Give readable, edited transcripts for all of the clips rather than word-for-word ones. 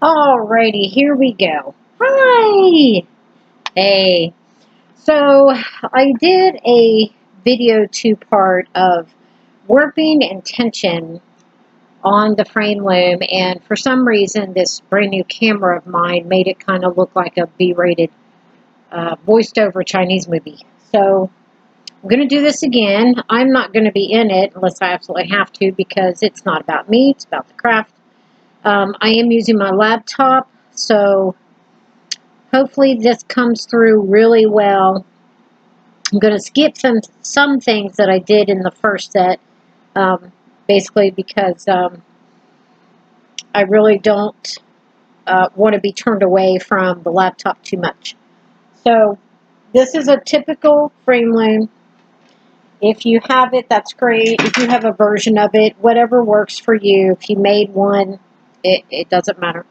Alrighty, here we go. Hi! Hey. So, I did a video two-part of warping and tension on the frame loom, and for some reason this brand new camera of mine made it kind of look like a B-rated voiced over Chinese movie. So, I'm going to do this again. I'm not going to be in it unless I absolutely have to because it's not about me, it's about the craft. I am using my laptop, so hopefully this comes through really well. I'm going to skip some things that I did in the first set, basically because I really don't want to be turned away from the laptop too much. So this is a typical frame loom. If you have it, that's great. If you have a version of it, whatever works for you. If you made one, it doesn't matter.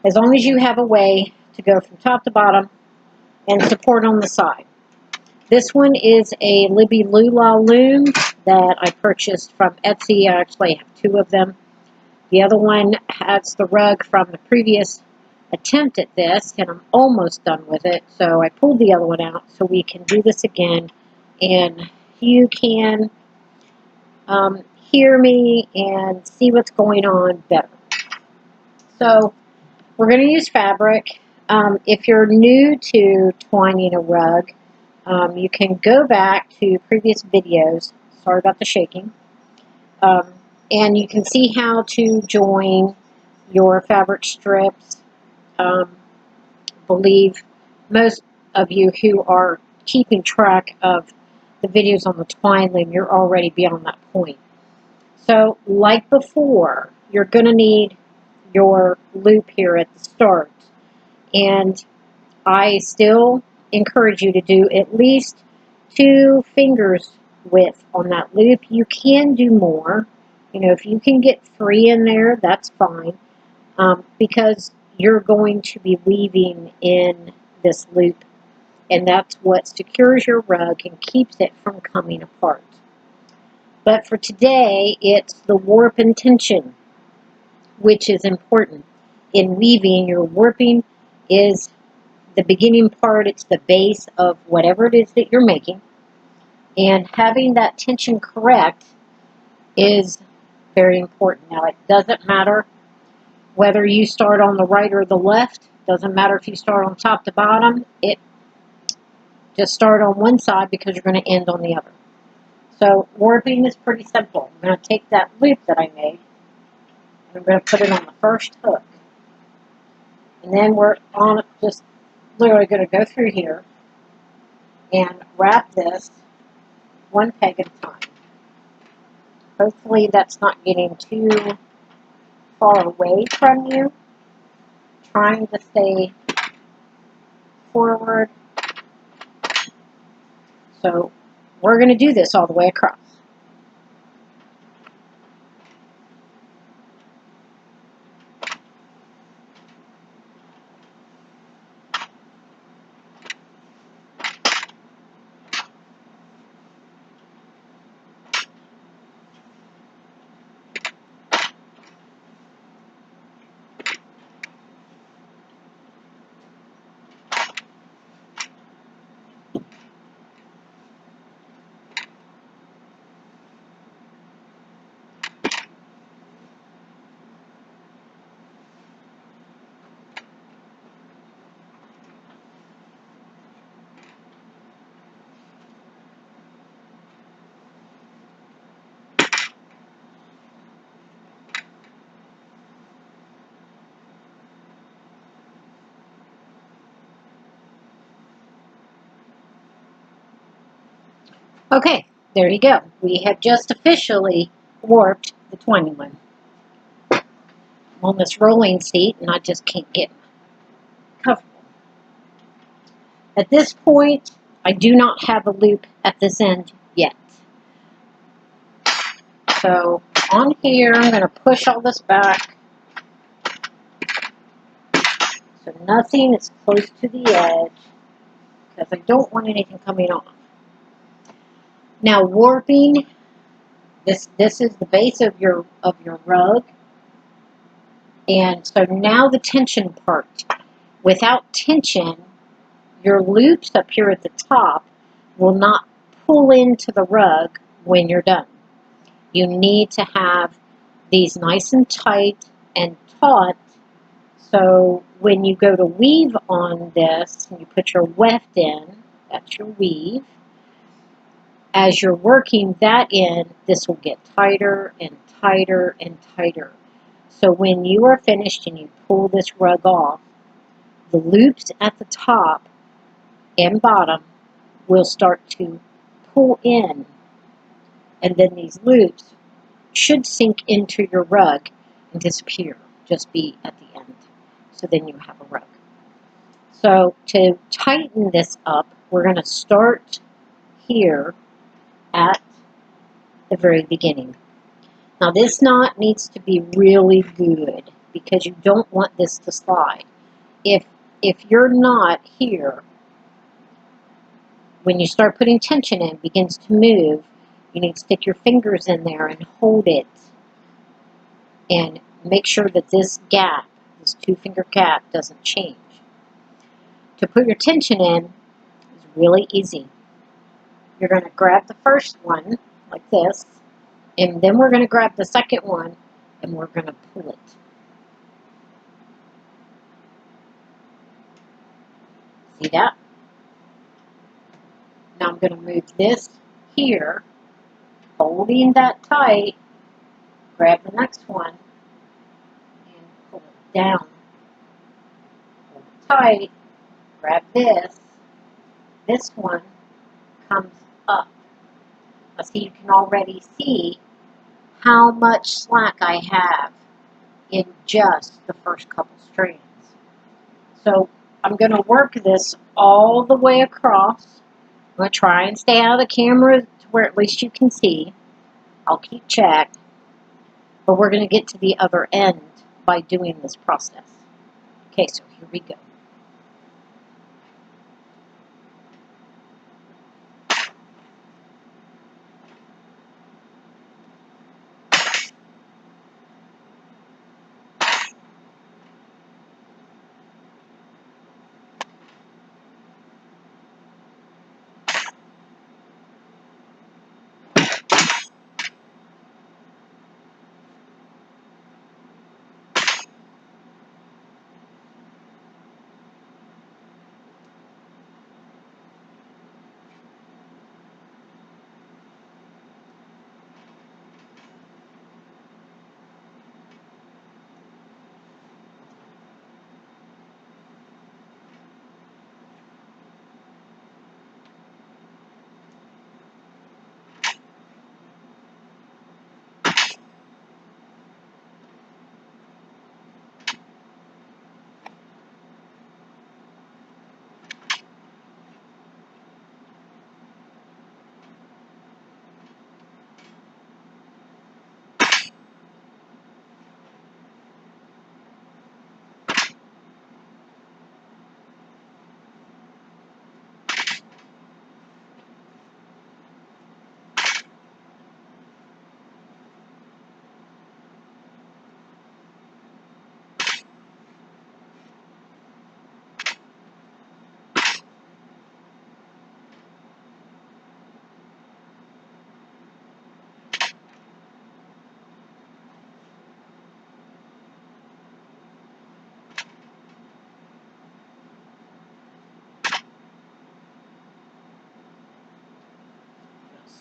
As long as you have a way to go from top to bottom and support on the side. This one is a Libby Lula loom that I purchased from Etsy. I actually have two of them. The other one has the rug from the previous attempt at this, and I'm almost done with it. So I pulled the other one out so we can do this again, and you can hear me and see what's going on better. So we're going to use fabric. If you're new to twining a rug, you can go back to previous videos. Sorry about the shaking. And you can see how to join your fabric strips. I believe most of you who are keeping track of the videos on the twine loom, you're already beyond that point. So, like before, you're going to need your loop here at the start. And I still encourage you to do at least 2 fingers width on that loop. You can do more. You know, if you can get 3 in there, that's fine. Because you're going to be weaving in this loop. And that's what secures your rug and keeps it from coming apart. But for today, it's the warp and tension, which is important. In weaving, your warping is the beginning part. It's the base of whatever it is that you're making. And having that tension correct is very important. Now, it doesn't matter whether you start on the right or the left. Doesn't matter if you start on top to bottom. It just start on one side because you're going to end on the other. So warping is pretty simple. I'm going to take that loop that I made and I'm going to put it on the first hook. And then we're on just literally going to go through here and wrap this one peg at a time. Hopefully that's not getting too far away from you. Trying to stay forward. So we're going to do this all the way across. Okay, there you go. We have just officially warped the twining loom. I'm on this rolling seat and I just can't get comfortable. At this point, I do not have a loop at this end yet. So on here, I'm going to push all this back so nothing is close to the edge because I don't want anything coming off. Now warping, this is the base of your rug, And so now the tension part. Without tension, your loops up here at the top will not pull into the rug when you're done. You need to have these nice and tight and taut, so when you go to weave on this, and you put your weft in, that's your weave, as you're working that in, this will get tighter and tighter and tighter. So when you are finished and you pull this rug off, the loops at the top and bottom will start to pull in, and then these loops should sink into your rug and disappear, just be at the end. So then you have a rug. So to tighten this up, we're going to start here at the very beginning. Now this knot needs to be really good because you don't want this to slide. If your knot here, when you start putting tension in, begins to move, you need to stick your fingers in there and hold it and make sure that this gap, this 2-finger gap, doesn't change. To put your tension in is really easy. You're going to grab the first one like this, and then we're going to grab the second one and we're going to pull it. See that? Now I'm going to move this here, holding that tight, grab the next one and pull it down. Hold it tight, grab this. This one comes up. Now see, you can already see how much slack I have in just the first couple strands. So I'm going to work this all the way across. I'm going to try and stay out of the camera to where at least you can see. I'll keep check. But we're going to get to the other end by doing this process. Okay, so here we go.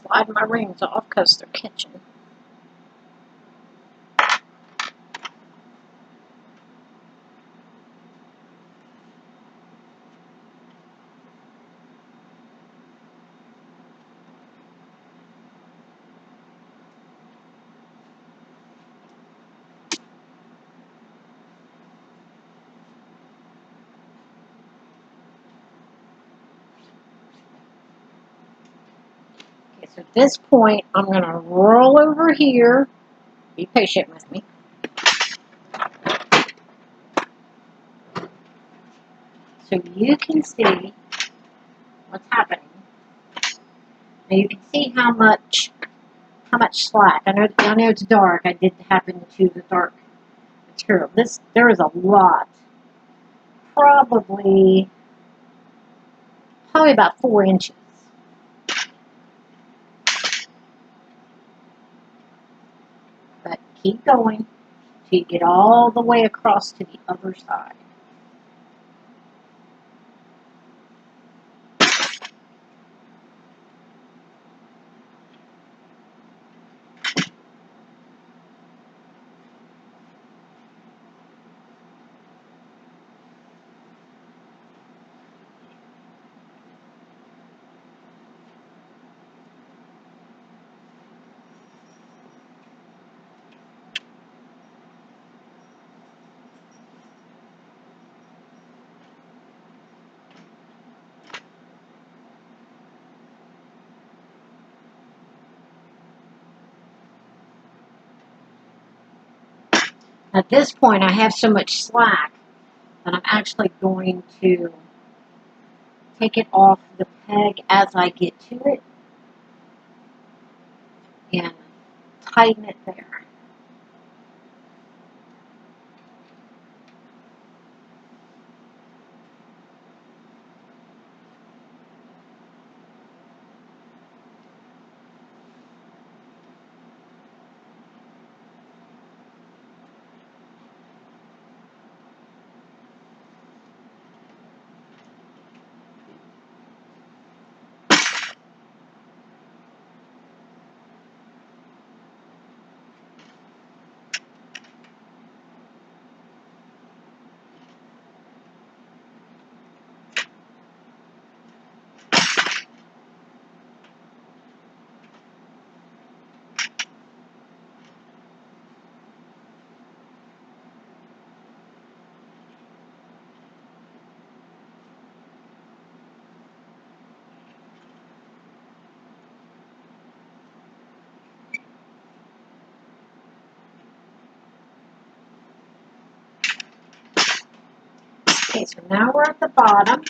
Slide my rings off because they're catching. Okay, so at this point, I'm going to roll over here. Be patient with me. So you can see what's happening. Now you can see how much slack. I know it's dark. I did happen to choose a dark material. There is a lot, probably about 4 inches. But keep going till you get all the way across to the other side. At this point, I have so much slack that I'm actually going to take it off the peg as I get to it and tighten it there. Okay, so now we're at the bottom.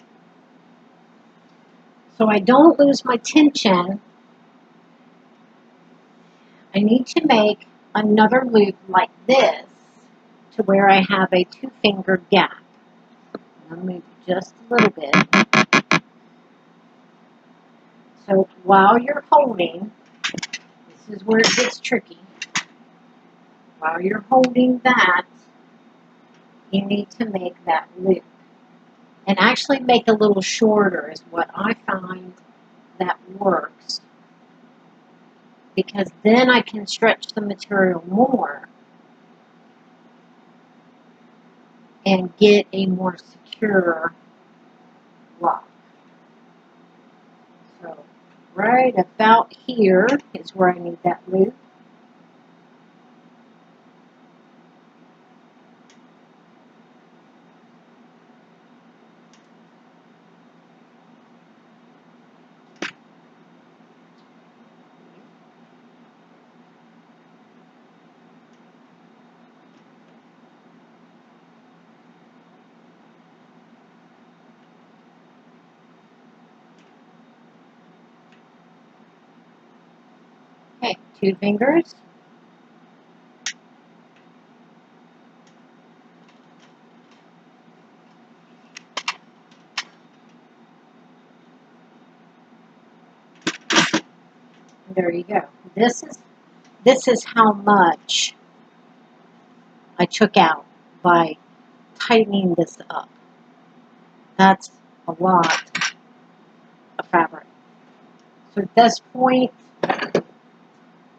So I don't lose my tension, I need to make another loop like this to where I have a 2-finger gap. I'll move just a little bit. So while you're holding, this is where it gets tricky. While you're holding that, you need to make that loop. And actually make a little shorter is what I find that works. Because then I can stretch the material more and get a more secure lock. So right about here is where I need that loop. Okay, 2 fingers. There you go. This is how much I took out by tightening this up. That's a lot of fabric. So at this point,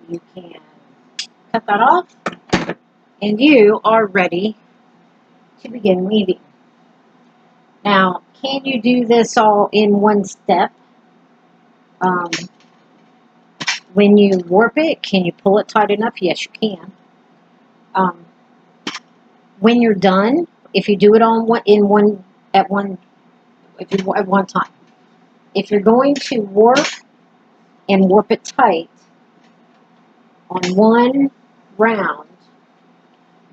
you can cut that off, and you are ready to begin weaving. Now, can you do this all in one step? When you warp it, can you pull it tight enough? Yes, you can. When you're done, if you do it at one time, if you're going to warp and warp it tight on one round,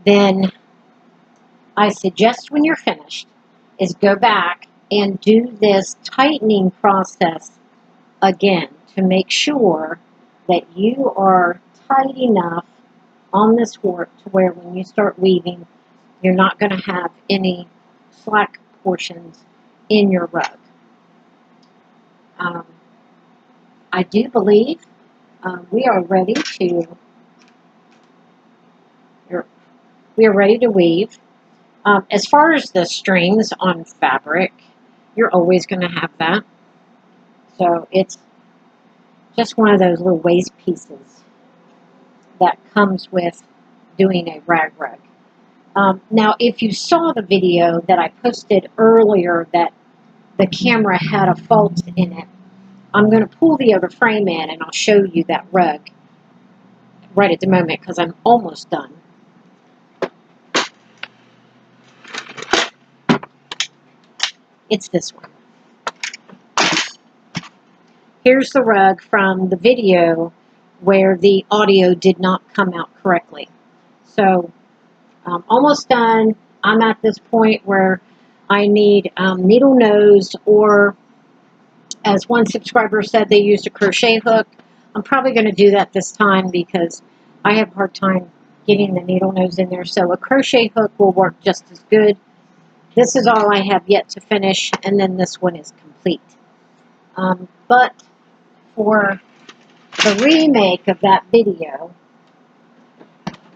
then I suggest when you're finished is go back and do this tightening process again to make sure that you are tight enough on this warp to where when you start weaving, You're not going to have any slack portions in your rug. I do believe we are ready to weave. As far as the strings on fabric, you're always going to have that. So it's just one of those little waist pieces that comes with doing a rag rug. Now, if you saw the video that I posted earlier that the camera had a fault in it, I'm going to pull the other frame in and I'll show you that rug right at the moment because I'm almost done. It's this one. Here's the rug from the video where the audio did not come out correctly. So, almost done. I'm at this point where I need needle nose, or as one subscriber said, they used a crochet hook. I'm probably going to do that this time because I have a hard time getting the needle nose in there. So a crochet hook will work just as good. This is all I have yet to finish, and then this one is complete. But for the remake of that video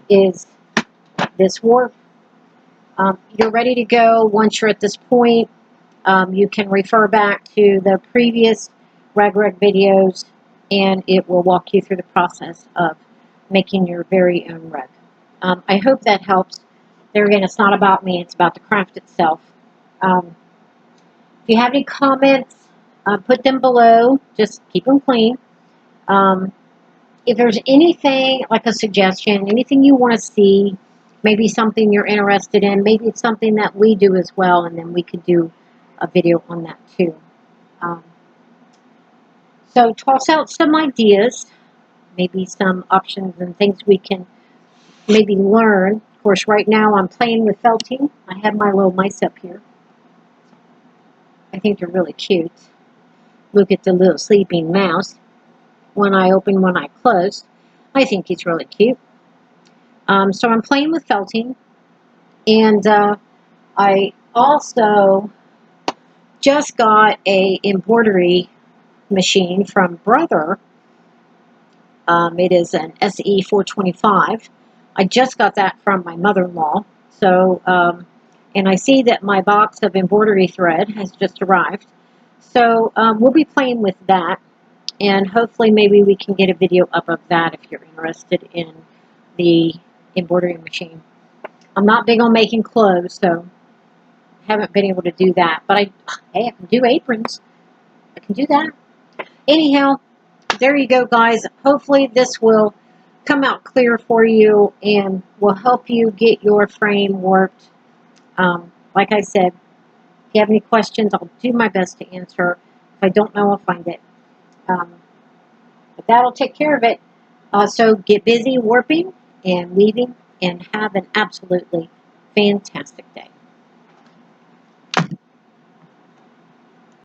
is this warp. You're ready to go. Once you're at this point, you can refer back to the previous rag videos, and it will walk you through the process of making your very own rug. I hope that helps. There again, it's not about me, it's about the craft itself. If you have any comments, put them below. Just keep them clean. If there's anything, like a suggestion, anything you want to see, maybe something you're interested in, maybe it's something that we do as well, and then we could do a video on that too. So toss out some ideas, maybe some options and things we can maybe learn. Of course, right now I'm playing with felting. I have my little mice up here. I think they're really cute. Look at the little sleeping mouse. One eye open, one eye closed. I think he's really cute. So I'm playing with felting. And I also just got a embroidery machine from Brother. It is an SE 425. I just got that from my mother-in-law. So, and I see that my box of embroidery thread has just arrived. So we'll be playing with that, and hopefully maybe we can get a video up of that if you're interested in the embroidery machine. I'm not big on making clothes, so I haven't been able to do that. But hey, I can do aprons. I can do that. Anyhow, there you go, guys. Hopefully this will come out clear for you and will help you get your frame worked. Like I said, if you have any questions, I'll do my best to answer. If I don't know, I'll find it. But that'll take care of it. So get busy warping and weaving and have an absolutely fantastic day.